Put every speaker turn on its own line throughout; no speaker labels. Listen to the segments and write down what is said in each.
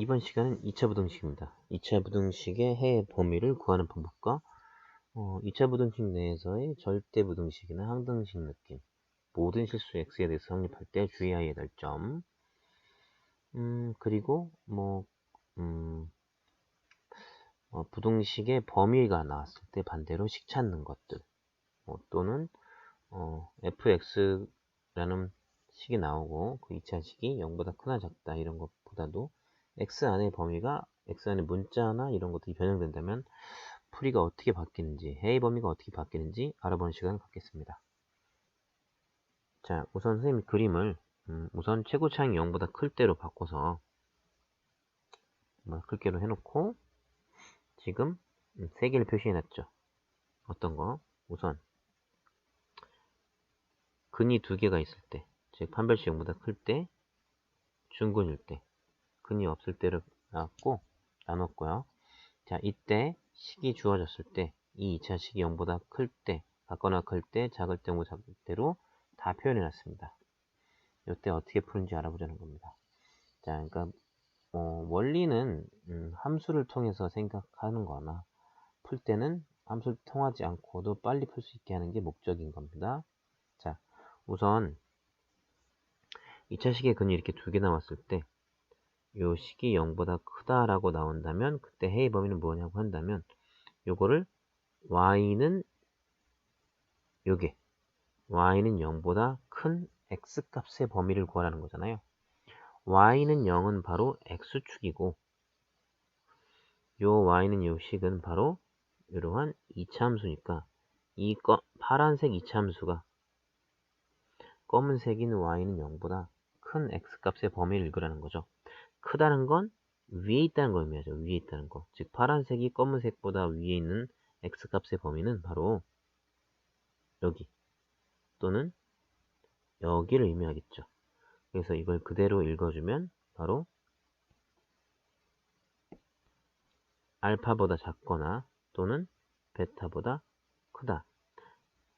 이번 시간은 2차 부등식입니다. 2차 부등식의 해의 범위를 구하는 방법과 2차 부등식 내에서의 절대 부등식이나 항등식 느낌, 모든 실수 x에 대해서 성립할 때 주의해야 될 점, 그리고 부등식의 범위가 나왔을 때 반대로 식 찾는 것들, 또는 fx라는 식이 나오고 그 2차 식이 0보다 크나 작다 이런 것보다도 x 안의 범위가 x 안의 문자나 이런 것들이 변형된다면 풀이가 어떻게 바뀌는지, 해의 범위가 어떻게 바뀌는지 알아보는 시간을 갖겠습니다. 자, 우선 선생님이 그림을 우선 최고차항이 0보다 클 때로 바꿔서 클게로 해놓고 지금 3개를 표시해놨죠. 어떤 거? 우선 근이 2개가 있을 때, 즉 판별식 0보다 클 때, 중근일 때, 근이 없을 때를 나눴고요. 자, 이때 식이 주어졌을 때, 이 2차 식이 0보다 클 때, 같거나 클 때, 작을 때, 작을 때로 다 표현해놨습니다. 이때 어떻게 푸는지 알아보자는 겁니다. 자, 그러니까 원리는 함수를 통해서 생각하는 거나 풀 때는 함수를 통하지 않고도 빨리 풀 수 있게 하는 게 목적인 겁니다. 자, 우선 2차 식의 근이 이렇게 2개 나왔을 때 요 식이 0보다 크다라고 나온다면 그때 해의 범위는 뭐냐고 한다면 요거를 y는 요게 y는 0보다 큰 x값의 범위를 구하라는 거잖아요. y는 0은 바로 x축이고 요 y는 요 식은 바로 이러한 2차 함수니까 이 파란색 2차 함수가 검은색인 y는 0보다 큰 x값의 범위를 읽으라는 거죠. 크다는 건 위에 있다는 걸 의미하죠. 위에 있다는 거. 즉 파란색이 검은색보다 위에 있는 x값의 범위는 바로 여기 또는 여기를 의미하겠죠. 그래서 이걸 그대로 읽어주면 바로 알파보다 작거나 또는 베타보다 크다.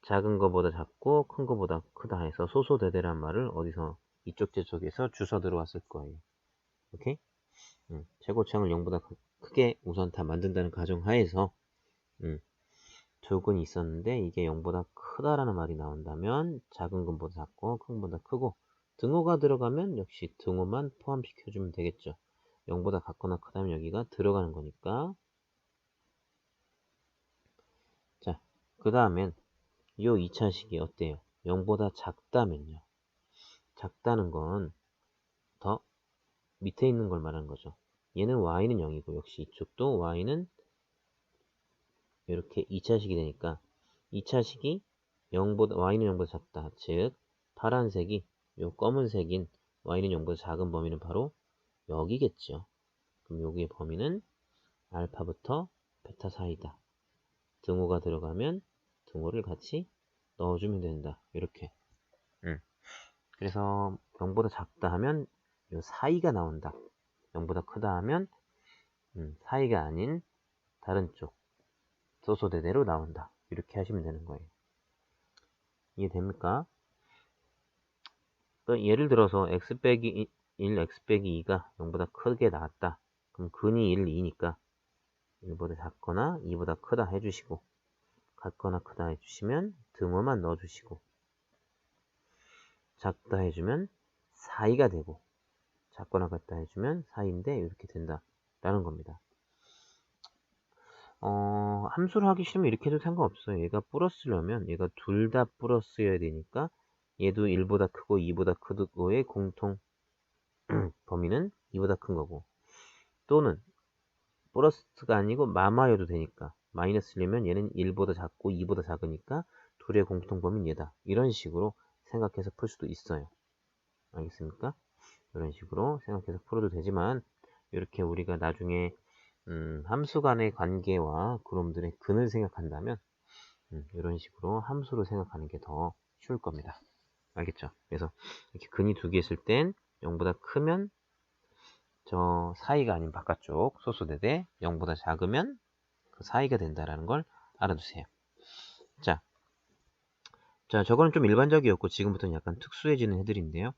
작은 거보다 작고 큰 거보다 크다 해서 소소대대란 말을 어디서 이쪽 저쪽에서 주워 들어왔을 거예요. 오케이? 최고차항을 0보다 크게 우선 다 만든다는 가정하에서 조근이 있었는데 이게 0보다 크다라는 말이 나온다면 작은 근보다 작고 큰 근보다 크고 등호가 들어가면 역시 등호만 포함시켜주면 되겠죠. 0보다 같거나 크다면 여기가 들어가는 거니까. 자, 그 다음엔 요 2차식이 어때요? 0보다 작다면요. 작다는 건 더 밑에 있는 걸 말하는 거죠. 얘는 y는 0이고 역시 이쪽도 y는 이렇게 2차식이 되니까 2차식이 0보다 y는 0보다 작다. 즉 파란색이 요 검은색인 y는 0보다 작은 범위는 바로 여기겠죠. 그럼 여기의 범위는 알파부터 베타 사이다. 등호가 들어가면 등호를 같이 넣어주면 된다. 이렇게. 그래서 0보다 작다 하면 요 사이가 나온다. 0보다 크다 하면 사이가 아닌 다른 쪽 소소대대로 나온다. 이렇게 하시면 되는 거예요. 이해됩니까? 또 예를 들어서 x 빼기 1, x 빼기 2가 0보다 크게 나왔다. 그럼 근이 1, 2니까 1보다 작거나 2보다 크다 해주시고 같거나 크다 해주시면 등호만 넣어주시고 작다 해주면 사이가 되고 작거나 같다 해주면 사이인데 이렇게 된다 라는 겁니다. 함수를 하기 싫으면 이렇게 해도 상관없어요. 얘가 플러스려면 얘가 둘 다 플러스여야 되니까 얘도 1보다 크고 2보다 크고의 공통 범위는 2보다 큰 거고 또는 플러스가 아니고 마마여도 되니까 마이너스려면 얘는 1보다 작고 2보다 작으니까 둘의 공통 범위는 얘다. 이런 식으로 생각해서 풀 수도 있어요. 알겠습니까? 이런 식으로 생각해서 풀어도 되지만 이렇게 우리가 나중에 함수 간의 관계와 그놈들의 근을 생각한다면 이런 식으로 함수로 생각하는 게 더 쉬울 겁니다. 알겠죠? 그래서 이렇게 근이 2개 있을 땐 0보다 크면 저 사이가 아닌 바깥쪽 소수대대 0보다 작으면 그 사이가 된다라는 걸 알아두세요. 자, 저거는 좀 일반적이었고 지금부터는 약간 특수해지는 해들인데요.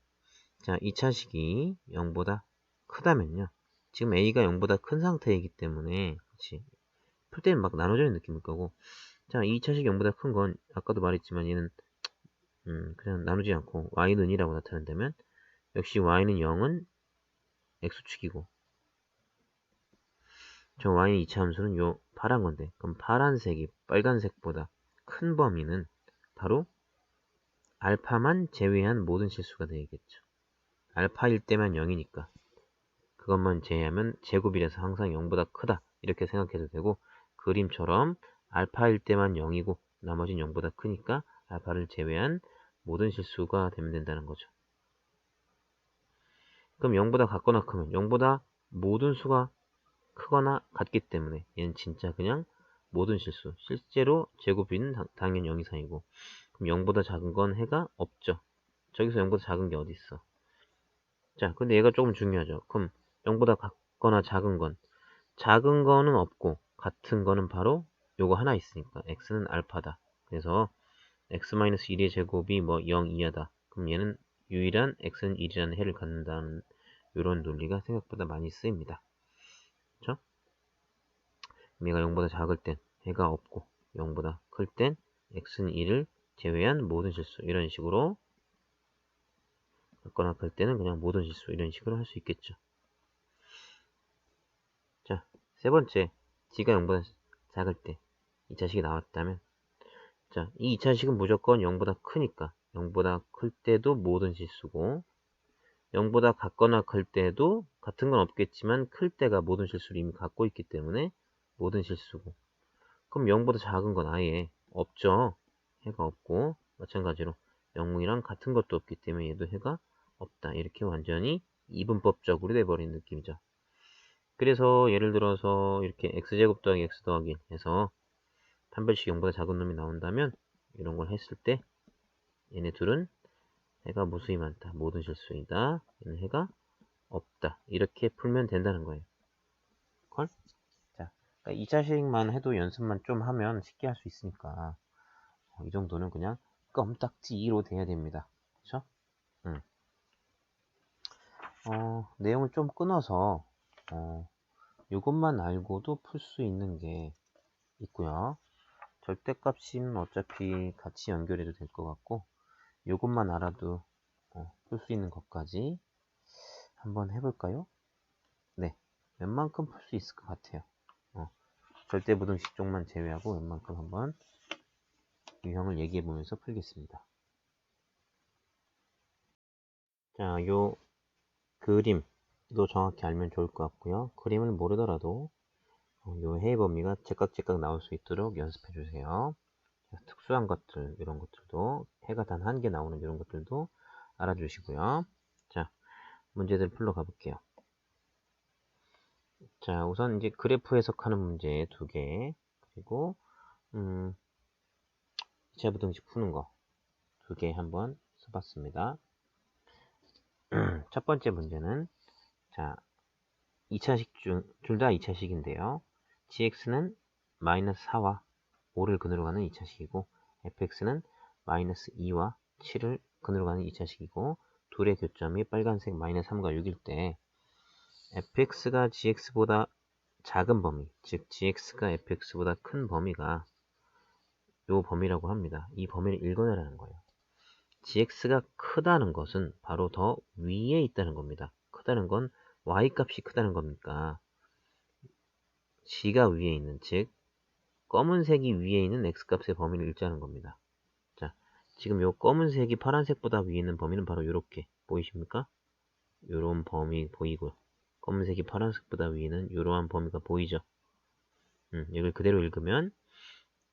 자, 2차식이 0보다 크다면요. 지금 a가 0보다 큰 상태이기 때문에 그치? 풀 때는 막 나눠지는 느낌일 거고 자 2차식 0보다 큰 건 아까도 말했지만 얘는 그냥 나누지 않고 y는 1이라고 나타낸다면 역시 y는 0은 x축이고 저 y의 이차함수는 요 파란 건데 그럼 파란색이 빨간색보다 큰 범위는 바로 알파만 제외한 모든 실수가 되겠죠. 알파일 때만 0이니까 그것만 제외하면 제곱이라서 항상 0보다 크다 이렇게 생각해도 되고 그림처럼 알파일 때만 0이고 나머지는 0보다 크니까 알파를 제외한 모든 실수가 되면 된다는 거죠. 그럼 0보다 같거나 크면 0보다 모든 수가 크거나 같기 때문에 얘는 진짜 그냥 모든 실수 실제로 제곱비는 당연히 0 이상이고 그럼 0보다 작은 건 해가 없죠. 저기서 0보다 작은 게 어디 있어. 자 근데 얘가 조금 중요하죠. 그럼 0보다 같거나 작은 거는 없고 같은 거는 바로 요거 하나 있으니까 x는 알파다. 그래서 x-1의 제곱이 뭐 0 이하다. 그럼 얘는 유일한 x는 1이라는 해를 갖는다는 이런 논리가 생각보다 많이 쓰입니다. 그렇죠? 얘가 0보다 작을 땐 해가 없고 0보다 클 땐 x는 1을 제외한 모든 실수 이런 식으로 같거나 클 때는 그냥 모든 실수 이런 식으로 할 수 있겠죠. 자, 세 번째 g가 0보다 작을 때 2차식이 나왔다면 자, 이 2차식은 무조건 0보다 크니까 0보다 클 때도 모든 실수고 0보다 같거나 클 때도 같은 건 없겠지만 클 때가 모든 실수를 이미 갖고 있기 때문에 모든 실수고 그럼 0보다 작은 건 아예 없죠. 해가 없고 마찬가지로 0이랑 같은 것도 없기 때문에 얘도 해가 없다. 이렇게 완전히 이분법적으로 돼버린 느낌이죠. 그래서 예를 들어서 이렇게 x제곱 더하기 x 더하기 1 해서 판별식 0보다 작은 놈이 나온다면 이런 걸 했을 때 얘네 둘은 해가 무수히 많다. 모든 실수이다. 얘는 해가 없다. 이렇게 풀면 된다는 거예요. 콜? 자, 그러니까 이 자식만 해도 연습만 좀 하면 쉽게 할 수 있으니까 이 정도는 그냥 껌딱지로 돼야 됩니다. 그쵸? 내용을 좀 끊어서 이것만 알고도 풀 수 있는 게 있고요. 절대값은 어차피 같이 연결해도 될 것 같고 이것만 알아도 풀 수 있는 것까지 한번 해볼까요? 네, 웬만큼 풀 수 있을 것 같아요. 절대부등식 쪽만 제외하고 웬만큼 한번 유형을 얘기해보면서 풀겠습니다. 자, 요 그림도 정확히 알면 좋을 것 같고요. 그림을 모르더라도 요 해의 범위가 제깍제깍 나올 수 있도록 연습해 주세요. 특수한 것들 이런 것들도 해가 단 한 개 나오는 이런 것들도 알아주시고요. 자, 문제들 풀러 가볼게요. 자, 우선 이제 그래프 해석하는 문제 2개 그리고 2차 부등식 푸는 거 2개 한번 써봤습니다. 첫 번째 문제는 자 2차식 둘 다 2차식인데요. gx는 마이너스 4와 5를 근으로 가는 2차식이고 fx는 마이너스 2와 7을 근으로 가는 2차식이고 둘의 교점이 빨간색 마이너스 3과 6일 때 fx가 gx보다 작은 범위, 즉 gx가 fx보다 큰 범위가 요 범위라고 합니다. 이 범위를 읽어내라는 거예요. gx가 크다는 것은 바로 더 위에 있다는 겁니다. 크다는 건 y값이 크다는 겁니까? g가 위에 있는, 즉 검은색이 위에 있는 x값의 범위를 읽자는 겁니다. 자, 지금 요 검은색이 파란색보다 위에 있는 범위는 바로 요렇게 보이십니까? 요런 범위 보이고요. 검은색이 파란색보다 위에 있는 요러한 범위가 보이죠? 이걸 그대로 읽으면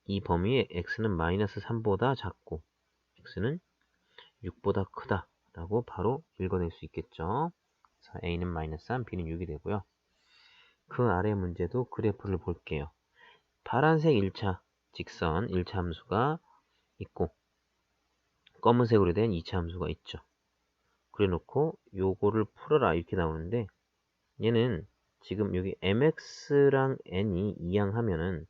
이 범위에 x는 마이너스 3보다 작고 x는 6보다 크다 라고 바로 읽어낼 수 있겠죠. 그래서 a는 마이너스 3, b는 6이 되고요. 그 아래 문제도 그래프를 볼게요. 파란색 1차 직선 1차 함수가 있고 검은색으로 된 2차 함수가 있죠. 그래 놓고 요거를 풀어라 이렇게 나오는데 얘는 지금 여기 mx랑 n이 이항하면은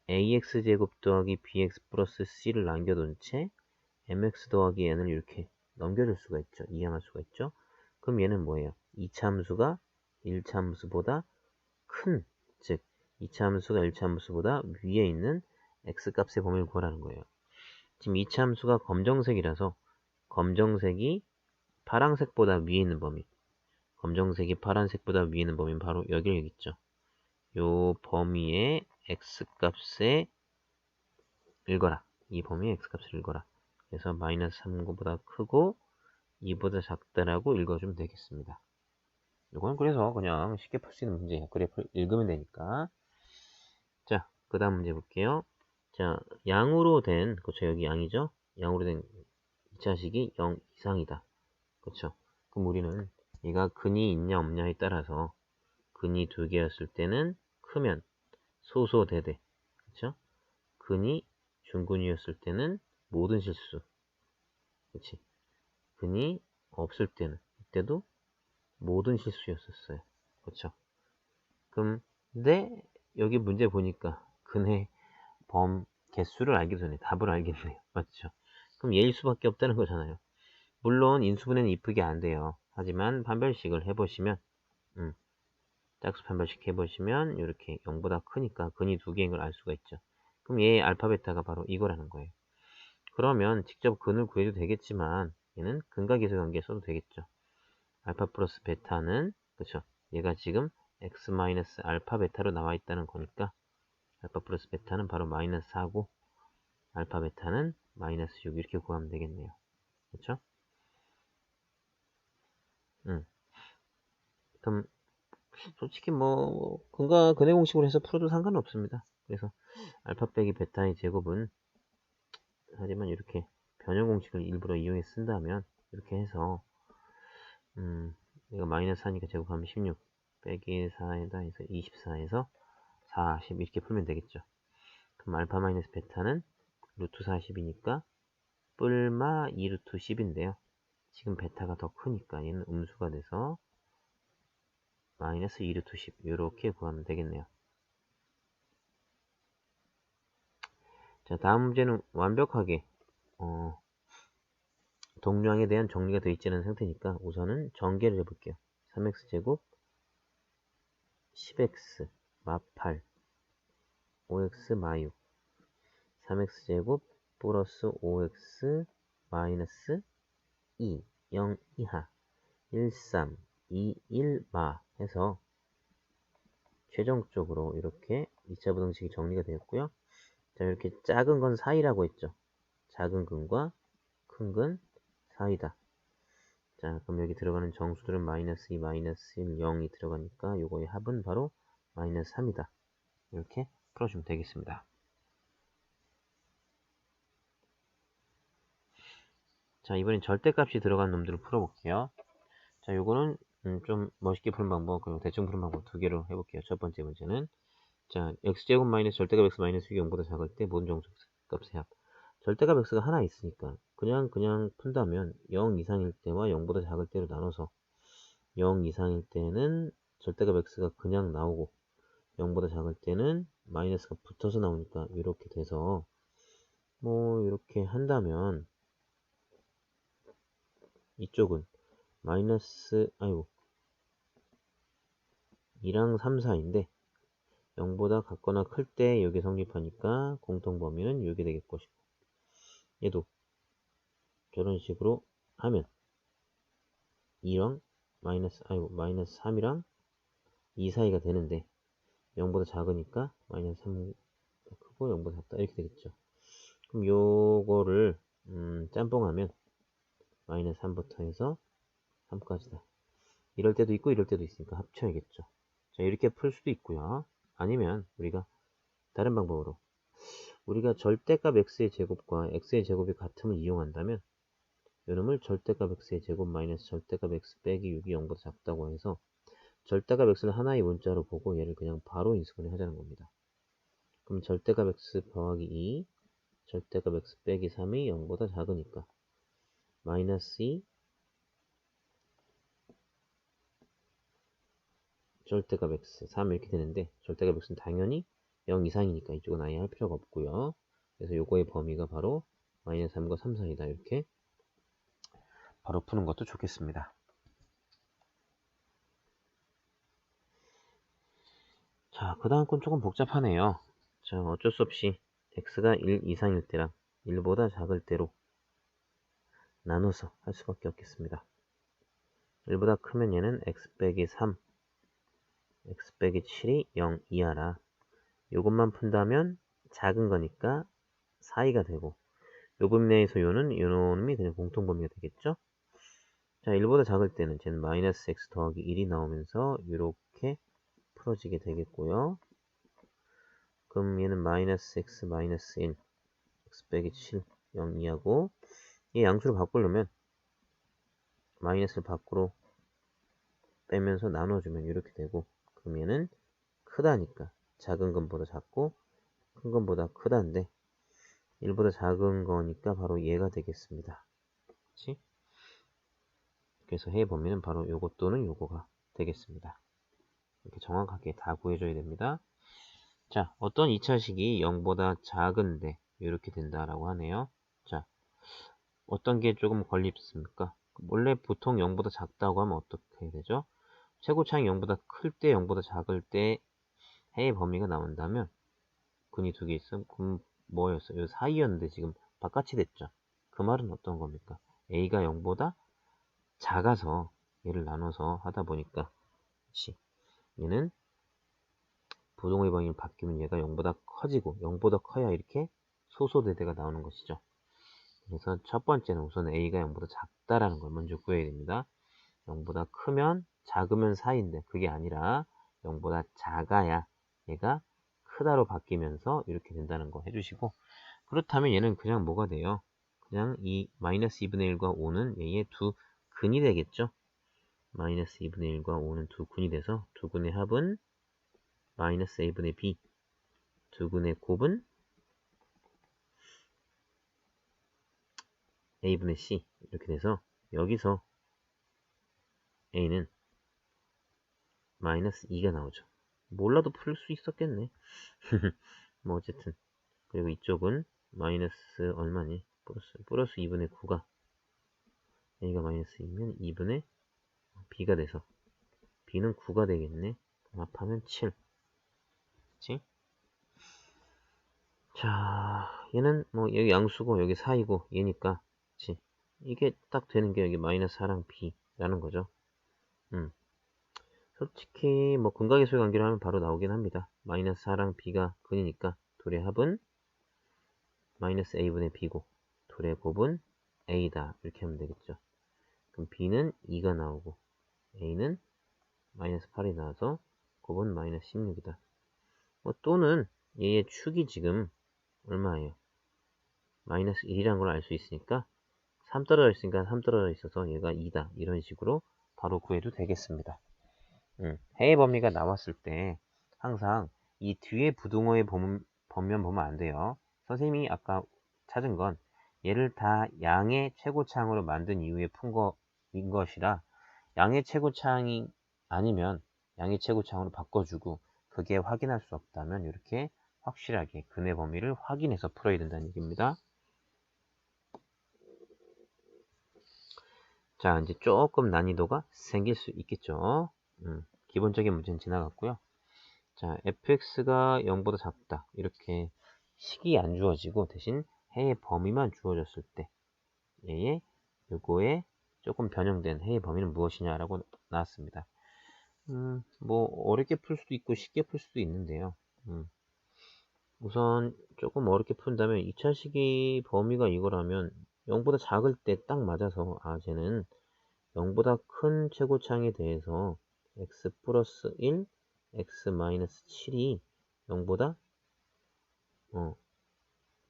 ax제곱 더하기 bx 플러스 c를 남겨둔 채 mx 더하기 n을 이렇게 넘겨줄 수가 있죠. 이항할 수가 있죠. 그럼 얘는 뭐예요? 2차 함수가 1차 함수보다 큰, 즉 2차 함수가 1차 함수보다 위에 있는 x값의 범위를 구하라는 거예요. 지금 2차 함수가 검정색이라서 검정색이 파란색보다 위에 있는 범위, 검정색이 파란색보다 위에 있는 범위는 바로 여기 있죠. 요 범위의 x값에 읽어라. 이 범위의 x값을 읽어라. 그래서 마이너스 3보다 크고 2보다 작다라고 읽어주면 되겠습니다. 이건 그래서 그냥 쉽게 풀 수 있는 문제예요. 그래프 읽으면 되니까. 자, 그 다음 문제 볼게요. 자, 양으로 된, 그쵸, 여기 양이죠? 양으로 된 2차식이 0 이상이다. 그쵸? 그럼 우리는 얘가 근이 있냐 없냐에 따라서 근이 2개였을 때는 크면 소소대대. 그쵸? 근이 중근이었을 때는 모든 실수. 그치? 근이 없을 때는 이때도 모든 실수였었어요. 그쵸? 근데 여기 문제 보니까 근의 개수를 알기 전에 답을 알겠네요. 맞죠? 그럼 얘일 수밖에 없다는 거잖아요. 물론 인수분해는 이쁘게 안 돼요. 하지만 판별식을 해보시면 짝수 판별식 해보시면 이렇게 0보다 크니까 근이 2개인 걸 알 수가 있죠. 그럼 얘의 알파 베타가 바로 이거라는 거예요. 그러면 직접 근을 구해도 되겠지만 얘는 근과 계수 관계 써도 되겠죠. 알파 플러스 베타는 그쵸? 얘가 지금 x 마이너스 알파 베타로 나와 있다는 거니까 알파 플러스 베타는 바로 마이너스 4고 알파 베타는 마이너스 6 이렇게 구하면 되겠네요. 그쵸? 그럼 솔직히 뭐 근과 근의 공식으로 해서 풀어도 상관은 없습니다. 그래서 알파 빼기 베타의 제곱은 하지만 이렇게 변형 공식을 일부러 이용해 쓴다면 이렇게 해서 이거 마이너스 4니까 제곱하면 16 빼기 4에다 해서 24에서 40 이렇게 풀면 되겠죠. 그럼 알파 마이너스 베타는 루트 40이니까 뿔마 2 루트 10인데요. 지금 베타가 더 크니까 얘는 음수가 돼서 마이너스 2 루트 10 이렇게 구하면 되겠네요. 자, 다음 문제는 완벽하게 동량에 대한 정리가 되어 있지 않은 상태니까 우선은 전개를 해볼게요. 3x제곱 10x 마 8 5x 마 6 3x제곱 플러스 5x 마이너스 2 0 이하 1 3 2 1 마 해서 최종적으로 이렇게 2차 부등식이 정리가 되었고요. 자, 이렇게 작은 건 사이라고 했죠. 작은 근과 큰 근 사이다. 자, 그럼 여기 들어가는 정수들은 마이너스 2, 마이너스 1, 0이 들어가니까 요거의 합은 바로 마이너스 3이다. 이렇게 풀어주면 되겠습니다. 자, 이번엔 절대값이 들어간 놈들을 풀어볼게요. 자, 요거는 좀 멋있게 푸는 방법, 그리고 대충 푸는 방법 두 개로 해볼게요. 첫 번째 문제는 자, x제곱 마이너스 절대값 x 마이너스 6이 0보다 작을 때 모든 정수값의 합. 절대값 x가 하나 있으니까 그냥 푼다면 0 이상일 때와 0보다 작을 때로 나눠서 0 이상일 때는 절대값 x가 그냥 나오고 0보다 작을 때는 마이너스가 붙어서 나오니까 이렇게 돼서 뭐 이렇게 한다면 이쪽은 마이너스 2랑 3, 4인데 0보다 같거나 클 때 여기 성립하니까 공통범위는 여기 되겠 것이고 얘도 저런 식으로 하면 2랑 마이너스 3이랑 2 사이가 되는데 0보다 작으니까 마이너스 3 크고 0보다 작다 이렇게 되겠죠. 그럼 요거를 짬뽕하면 마이너스 3부터 해서 3까지다. 이럴 때도 있고 이럴 때도 있으니까 합쳐야겠죠. 자, 이렇게 풀 수도 있고요. 아니면 우리가 다른 방법으로 우리가 절대값 x의 제곱과 x의 제곱이 같음을 이용한다면 요놈을 절대값 x의 제곱 마이너스 절대값 x 빼기 6이 0보다 작다고 해서 절대값 x를 하나의 문자로 보고 얘를 그냥 바로 인수분해 하자는 겁니다. 그럼 절대값 x 더하기 2 절대값 x 빼기 3이 0보다 작으니까 마이너스 2 절대값 x 3 이렇게 되는데 절대값 x는 당연히 0 이상이니까 이쪽은 아예 할 필요가 없고요. 그래서 요거의 범위가 바로 마이너스 3과 3 사이다. 이렇게 바로 푸는 것도 좋겠습니다. 자, 그 다음 건 조금 복잡하네요. 자, 어쩔 수 없이 x가 1 이상일 때랑 1보다 작을 때로 나눠서 할 수밖에 없겠습니다. 1보다 크면 얘는 x 빼기 3, x 빼기 7이 0 이하라. 요것만 푼다면 작은 거니까 4이가 되고, 요 범위 내에서 요는 요놈이 그냥 공통범위가 되겠죠? 자, 1보다 작을 때는 쟤는 마이너스 x 더하기 1이 나오면서 이렇게 풀어지게 되겠고요. 그럼 얘는 마이너스 x 마이너스 1, x 빼기 7, 0 이하고, 이 양수를 바꾸려면 마이너스를 밖으로 빼면서 나눠주면 이렇게 되고, 그럼 얘는 크다니까 작은 것보다 작고 큰 것보다 크다인데 1보다 작은 거니까 바로 얘가 되겠습니다. 그치? 그래서 해의 범위는 바로 요것 또는 요거가 되겠습니다. 이렇게 정확하게 다 구해줘야 됩니다. 자, 어떤 2차식이 0보다 작은데 이렇게 된다라고 하네요. 자, 어떤 게 조금 걸립습니까? 원래 보통 0보다 작다고 하면 어떻게 되죠? 최고차이 0보다 클 때, 0보다 작을 때 해의 범위가 나온다면 근이 두 개 있음. 그럼 뭐였어요? 요 사이였는데 지금 바깥이 됐죠. 그 말은 어떤 겁니까? a가 0보다 작아서 얘를 나눠서 하다 보니까 그치? 얘는 부동의 방향이 바뀌면 얘가 0보다 커지고 0보다 커야 이렇게 소소대대가 나오는 것이죠. 그래서 첫 번째는 우선 a가 0보다 작다라는 걸 먼저 구해야 됩니다. 0보다 크면 작으면 사이인데 그게 아니라 0보다 작아야 얘가 크다로 바뀌면서 이렇게 된다는 거 해주시고, 그렇다면 얘는 그냥 뭐가 돼요? 그냥 이 마이너스 2분의 1과 5는 얘의 두 근이 되겠죠? 마이너스 2분의 1과 5는 두 근이 돼서 두 근의 합은 마이너스 a분의 b, 두 근의 곱은 a분의 c 이렇게 돼서 여기서 a는 마이너스 2가 나오죠. 몰라도 풀 수 있었겠네. 뭐 어쨌든 그리고 이쪽은 마이너스 얼마니? 플러스 2분의 9가 a가 마이너스 2면 2분의 b가 돼서 b는 9가 되겠네. 합하면 7. 그치? 자, 얘는 뭐 여기 양수고 여기 사이고 얘니까 그치? 이게 딱 되는 게 여기 마이너스 4랑 b라는 거죠. 솔직히 뭐 근각의수의 관계로 하면 바로 나오긴 합니다. 마이너스 4랑 b가 근이니까 둘의 합은 마이너스 a분의 b고 둘의 곱은 a다 이렇게 하면 되겠죠. 그럼 b는 2가 나오고 a는 마이너스 8이 나와서 곱은 마이너스 16이다. 뭐 또는 얘의 축이 지금 얼마예요? 마이너스 1이란 걸 알 수 있으니까 3 떨어져 있으니까 3 떨어져 있어서 얘가 2다 이런 식으로 바로 구해도 되겠습니다. 해의 범위가 나왔을 때 항상 이 뒤에 부등호의 범위만 보면 안 돼요. 선생님이 아까 찾은 건 얘를 다 양의 최고차항으로 만든 이후에 푼 거인 것이라 양의 최고차항이 아니면 양의 최고차항으로 바꿔주고 그게 확인할 수 없다면 이렇게 확실하게 근의 범위를 확인해서 풀어야 된다는 얘기입니다. 자, 이제 조금 난이도가 생길 수 있겠죠. 기본적인 문제는 지나갔고요. 자, fx가 0보다 작다. 이렇게 식이 안 주어지고 대신 해의 범위만 주어졌을 때 얘의 요거에 조금 변형된 해의 범위는 무엇이냐라고 나왔습니다. 뭐 어렵게 풀 수도 있고 쉽게 풀 수도 있는데요. 우선 조금 어렵게 푼다면 2차식이 범위가 이거라면 0보다 작을 때 딱 맞아서 쟤는 0보다 큰 최고차항에 대해서 x 플러스 1, x 마이너스 7이 0보다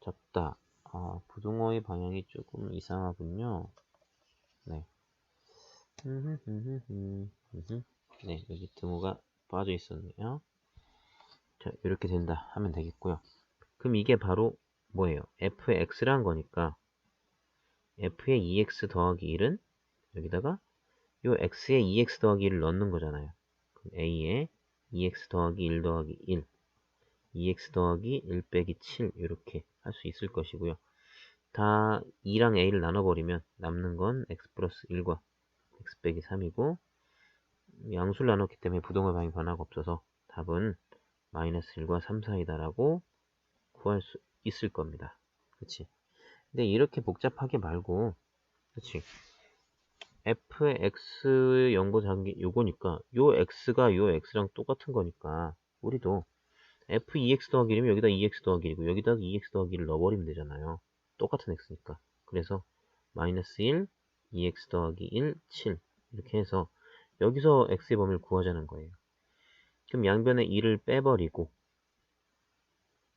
작다. 부등호의 방향이 조금 이상하군요. 네. 네, 여기 등호가 빠져 있었네요. 자, 이렇게 된다 하면 되겠고요. 그럼 이게 바로 뭐예요? fx란 거니까 f의 2x 더하기 1은 여기다가 요 x에 2x 더하기 1을 넣는 거잖아요. 그럼 a에 2x 더하기 1 더하기 1, 2x 더하기 1 빼기 7 이렇게 할 수 있을 것이고요. 다 2랑 a를 나눠버리면 남는 건 x 플러스 1과 x 빼기 3이고 양수를 나눴기 때문에 부동의 방향이 변화가 없어서 답은 마이너스 1과 3 사이다라고 구할 수 있을 겁니다. 그치? 근데 이렇게 복잡하게 말고, 그치? f의 x의 0보다 작은 게 요거니까, 요 x가 요 x랑 똑같은 거니까, 우리도 f2x 더하기 1이면 여기다 2x 더하기 1이고, 여기다 2x 더하기 1을 넣어버리면 되잖아요. 똑같은 x니까. 그래서, 마이너스 1, 2x 더하기 1, 7. 이렇게 해서, 여기서 x의 범위를 구하자는 거예요. 그럼 양변에 2를 빼버리고,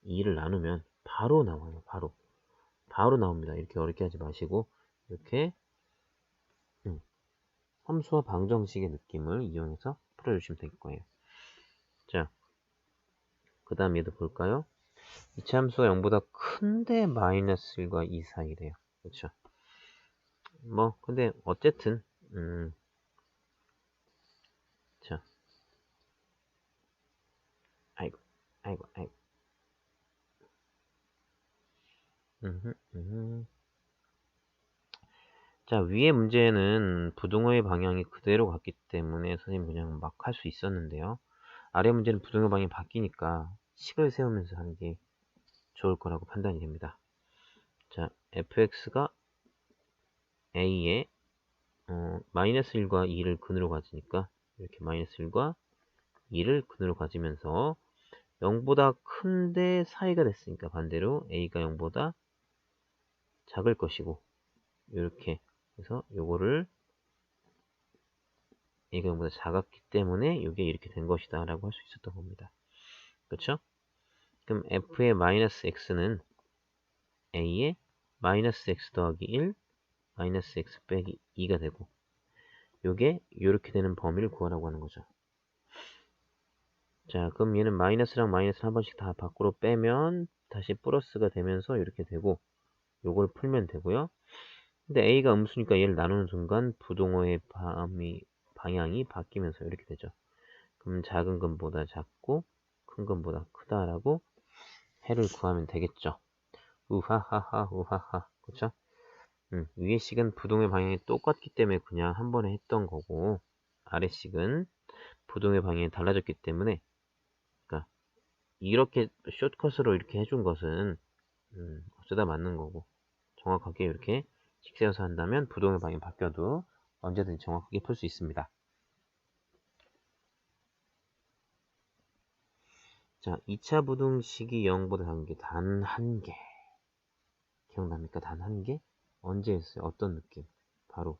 2를 나누면, 바로 나와요. 바로 나옵니다. 이렇게 어렵게 하지 마시고, 이렇게, 함수와 방정식의 느낌을 이용해서 풀어주시면 될 거예요. 자, 그 다음 얘도 볼까요? 이차 함수가 0보다 큰데 마이너스 1과 2 사이래요. 그렇죠? 뭐 근데 어쨌든 자, 아이고 자, 위의 문제는 부등호의 방향이 그대로 갔기 때문에 선생님 그냥 막 할 수 있었는데요. 아래 문제는 부등호 방향이 바뀌니까 식을 세우면서 하는 게 좋을 거라고 판단이 됩니다. 자, fx가 a에 마이너스 1과 2를 근으로 가지니까 이렇게 마이너스 1과 2를 근으로 가지면서 0보다 큰데 사이가 됐으니까 반대로 a가 0보다 작을 것이고 이렇게 해서 요거를 a가 0보다 작았기 때문에 이게 이렇게 된 것이다 라고 할 수 있었던 겁니다. 그렇죠? 그럼 f의 마이너스 x는 a의 마이너스 x 더하기 1 마이너스 x 빼기 2가 되고 요게 이렇게 되는 범위를 구하라고 하는 거죠. 자, 그럼 얘는 마이너스랑 마이너스 한 번씩 다 밖으로 빼면 다시 플러스가 되면서 이렇게 되고 요걸 풀면 되고요. 근데 a가 음수니까 얘를 나누는 순간 부동호의 방향이 바뀌면서 이렇게 되죠. 그럼 작은 근보다 작고 큰 근보다 크다라고 해를 구하면 되겠죠. 우하하하 우하하. 그쵸? 위의 식은 부동의 방향이 똑같기 때문에 그냥 한 번에 했던 거고 아래 식은 부동의 방향이 달라졌기 때문에 그러니까 이렇게 숏컷으로 이렇게 해준 것은 어쩌다 맞는 거고 정확하게 이렇게 식세워서 한다면 부동의 방향이 바뀌어도 언제든지 정확하게 풀 수 있습니다. 자, 2차 부등식이 0보다 작은 게 단 한 개. 기억납니까? 단 한 개? 언제 했어요? 어떤 느낌? 바로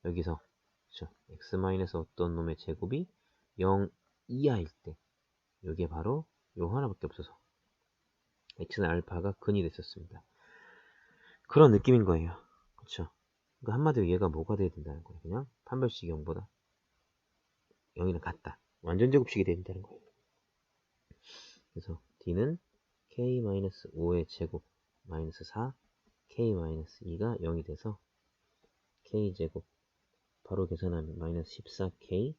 여기서 그렇죠? x- 어떤 놈의 제곱이 0 이하일 때 이게 바로 요 하나밖에 없어서 x는 알파가 근이 됐었습니다. 그런 느낌인 거예요. 그렇죠? 그러니까 한마디로 얘가 뭐가 돼야 된다는 거예요. 그냥 판별식 0보다 0이랑 같다. 완전 제곱식이 돼야 된다는 거예요. 그래서 d는 k-5의 제곱 마이너스 4 k-2가 0이 돼서 k제곱 바로 계산하면 마이너스 14k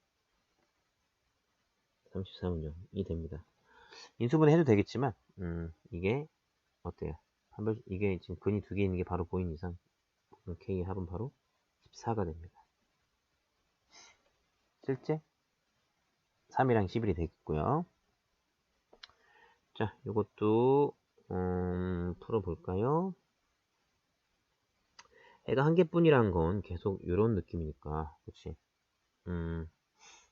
33은 0이 됩니다. 인수분해 해도 되겠지만 이게 어때요? 이게 지금 근이 두 개 있는 게 바로 보이는 이상 k의 합은 바로 14가 됩니다. 실제 3이랑 11이 되겠고요. 자, 이것도 풀어볼까요? 해가 한 개뿐이란 건 계속 이런 느낌이니까, 그치?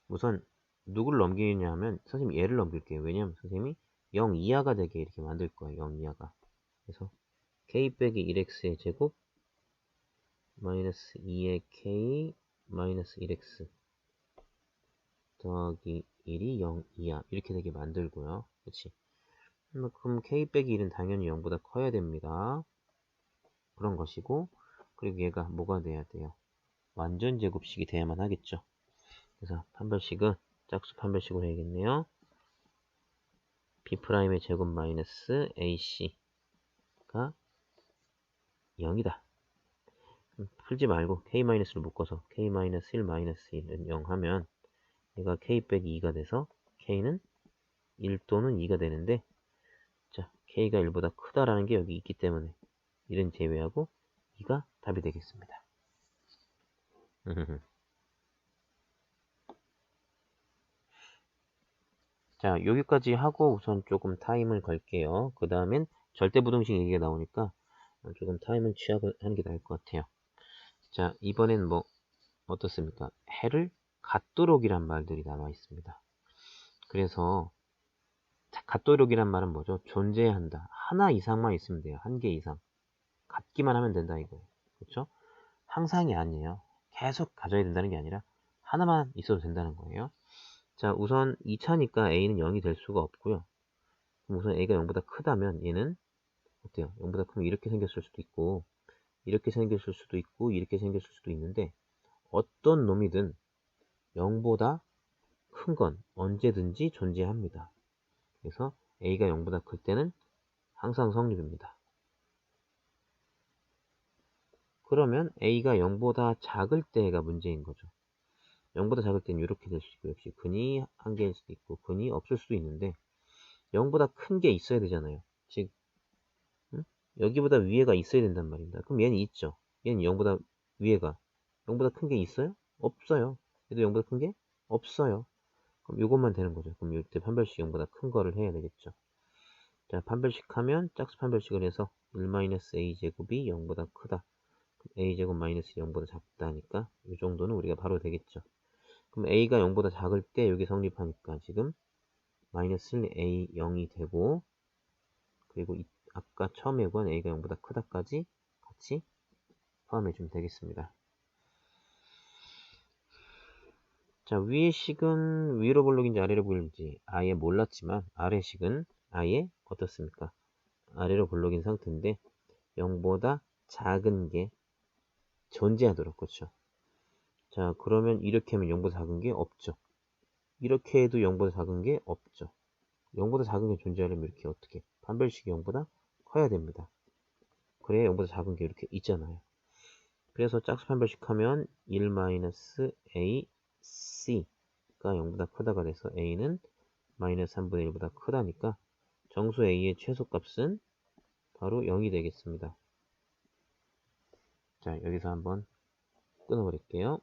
우선 누구를 넘기냐 하면 선생님 얘를 넘길게요. 왜냐면 선생님이 0 이하가 되게 이렇게 만들 거예요. 0 이하가. 그래서 k 빼기 1x의 제곱 마이너스 2의 k 마이너스 1x 더하기 1이 0 이하 이렇게 되게 만들고요. 그치? 그럼 k 빼기 1은 당연히 0보다 커야 됩니다. 그런 것이고 그리고 얘가 뭐가 돼야 돼요? 완전 제곱식이 돼야만 하겠죠. 그래서 판별식은 짝수 판별식으로 해야겠네요. b'의 제곱 마이너스 ac가 0이다. 풀지 말고 k-를 묶어서 k-1 마이너스 1은 0 하면 얘가 k 빼기 2가 돼서 k는 1 또는 2가 되는데 자 k가 1보다 크다라는 게 여기 있기 때문에 1은 제외하고 2가 답이 되겠습니다. 자, 여기까지 하고 우선 조금 타임을 걸게요. 그 다음엔 절대부등식 얘기가 나오니까 조금 타임을 취하고 하는 게 나을 것 같아요. 자, 이번엔 뭐 어떻습니까? 해를 갖도록이란 말들이 남아 있습니다. 그래서 갖도록이란 말은 뭐죠? 존재한다. 하나 이상만 있으면 돼요. 한 개 이상. 갖기만 하면 된다 이거예요. 그렇죠? 항상이 아니에요. 계속 가져야 된다는 게 아니라 하나만 있어도 된다는 거예요. 자, 우선 2차니까 a는 0이 될 수가 없고요. 그럼 우선 a가 0보다 크다면 얘는 어때요? 0보다 크면 이렇게 생겼을 수도 있고 이렇게 생겼을 수도 있고 이렇게 생겼을 수도 있는데 어떤 놈이든 0보다 큰 건 언제든지 존재합니다. 그래서 a가 0보다 클 때는 항상 성립입니다. 그러면 a가 0보다 작을 때가 문제인 거죠. 0보다 작을 때는 이렇게 될 수 있고 역시 근이 한 개일 수도 있고 근이 없을 수도 있는데 0보다 큰 게 있어야 되잖아요. 즉 여기보다 위에가 있어야 된단 말입니다. 그럼 얘는 있죠. 얘는 0보다 위에가 0보다 큰 게 있어요? 없어요. 얘도 0보다 큰 게 없어요. 그럼 이것만 되는 거죠. 그럼 이때 판별식 0보다 큰 거를 해야 되겠죠. 자, 판별식 하면 짝수 판별식을 해서 1-a제곱이 0보다 크다. a제곱 마이너스 0보다 작다니까 이 정도는 우리가 바로 되겠죠. 그럼 a가 0보다 작을 때 여기 성립하니까 지금 마이너스 1a 0이 되고 그리고 아까 처음에 구한 a가 0보다 크다까지 같이 포함해주면 되겠습니다. 자, 위의 식은 위로 볼록인지 아래로 볼록인지 아예 몰랐지만 아래 식은 아예 어떻습니까? 아래로 볼록인 상태인데 0보다 작은 게 존재하도록 그렇죠. 자, 그러면 이렇게 하면 0보다 작은 게 없죠. 이렇게 해도 0보다 작은 게 없죠. 0보다 작은 게 존재하려면 이렇게 어떻게 판별식이 0보다 커야 됩니다. 그래야 0보다 작은 게 이렇게 있잖아요. 그래서 짝수 판별식 하면 1-a c가 0보다 크다가 돼서 a는 마이너스 3분의 1보다 크다니까 정수 a의 최소값은 바로 0이 되겠습니다. 자, 여기서 한번 끊어버릴게요.